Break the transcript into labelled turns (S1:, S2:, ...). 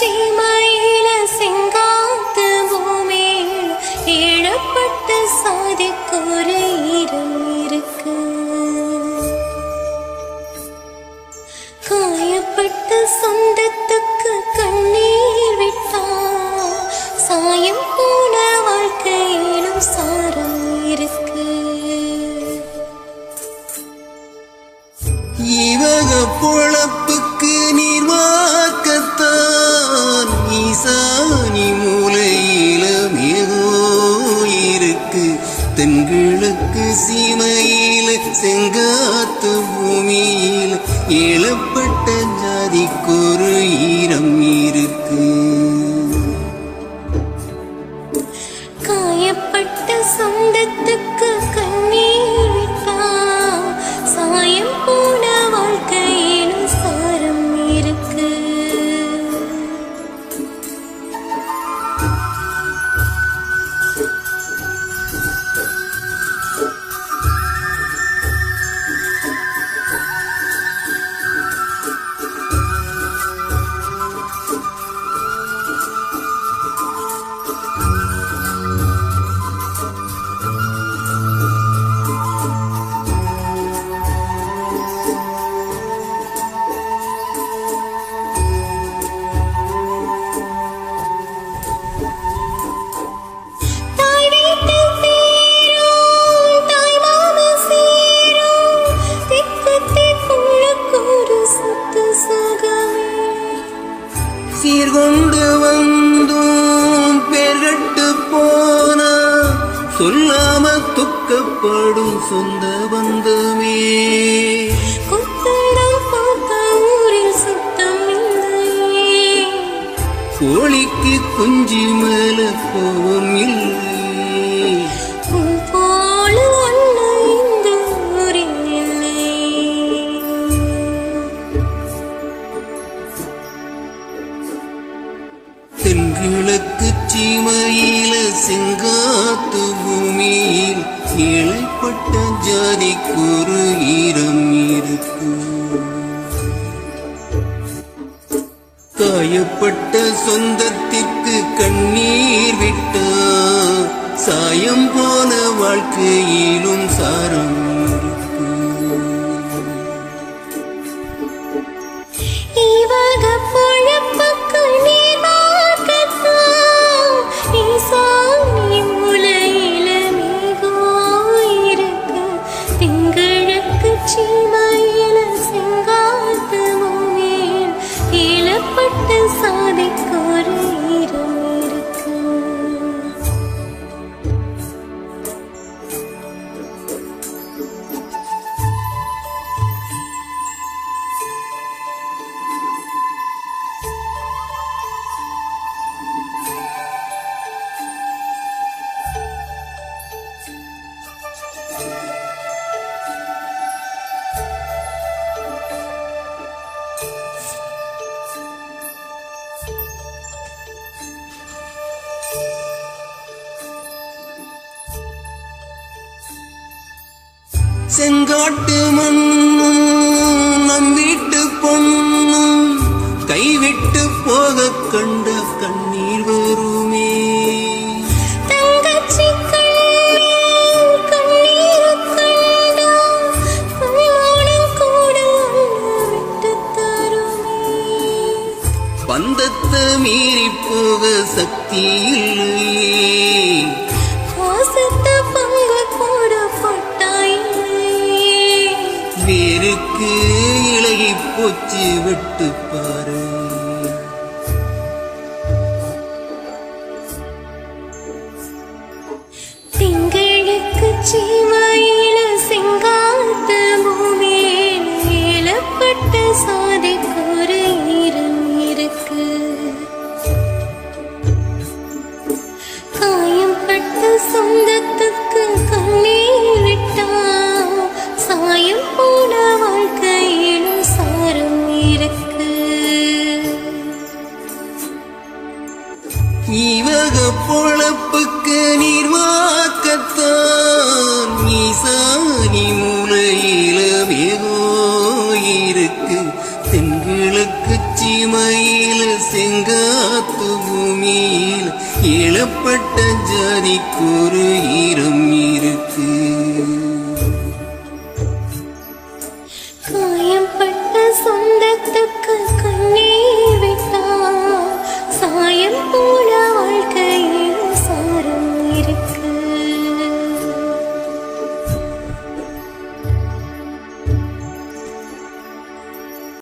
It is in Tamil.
S1: சீமையில செங்காத்து பூமியில் ஏழப்பட்ட சாதிக்கொரு ஈரம் இருக்கு. காயப்பட்ட சொந்தத்துக்கு கண்ணீர் விட்டா சாயம் போன வாழ்க்கையிலும் சாரம் இருக்கு.
S2: இவக பொழப்புக்கு நீர் வாக்கத்தான் ஈசானி மூலையில மேகோ இருக்கு. தென்கிழக்கு சீமையில செங்காத்து பூமியில ஏழப்பட்ட ஜாதிக்கொரு ஈரம் இருக்கு.
S1: காயப்பட்ட சொந்தத்துக்கு கண்ணீர் விட்டா சாயம் போன வாழ்க்கையிலும் சாரம் இருக்கு.
S2: சீர்கொண்டு வந்தும் பெருட்டு போனா சொல்லாம துக்கப்படும் சொந்த பந்தமே. கோழிக்கு குஞ்சு மேல கோபம் இல்லை. தென்கிழக்கு சீமையில செங்காத்து பூமியில் ஏழைப்பட்ட ஜாதிக்கொரு ஈரம் இருக்கு. காயப்பட்ட சொந்தத்திற்கு கண்ணீர் விட்டா சாயம் போன வாழ்க்கையிலும் சாரம் இருக்கு.
S1: இவக பொழப்புக்கு நீர் வாக்கத்தான் ஈசானி மூலையில மேகோ இருக்கு. திங்களுக்கு சீமையில செங்காத்து பூமியில் ஏழப்பட்ட சாதிக்கொரு ஈரம் இருக்கு.
S2: செங்காட்டு மண்ணும் நம் வீட்டு பொண்ணும் கைவிட்டு போக கண்ட கண்ணீர் வருமே.
S1: தங்கச்சி கண்ணீர் கண்ணீர் கண்டா கண்ணோடம் கூட விட்டு தருமே.
S2: பந்தத்தை மீறி போக சக்தி இல்லையே.
S1: பாசத்தை பங்கு கூட
S2: வேருக்கு இலகி போச்சு விட்டு பாரு.
S1: திங்களுக்கு சீமையில செங்காத்து பூமியில் ஏழப்பட்ட சாதிக்கொரு ஈரம் இருக்கு. காயம்பட்ட சொந்தத்துக்கு கண்ணீர் விட்டா சாயம் போன வாழ்க்கையிலும் சாரம் இருக்கு.
S2: இவக பொழப்புக்கு நீர் வாக்கத்தான் ஈசானி மூலையில மேகோ இருக்கு. தென்கிழக்கு சீமையில செங்கா பூமியில் இழப்பட்ட ஜாதிக்கு ஒரு ஈரம் இருக்கு.
S1: காய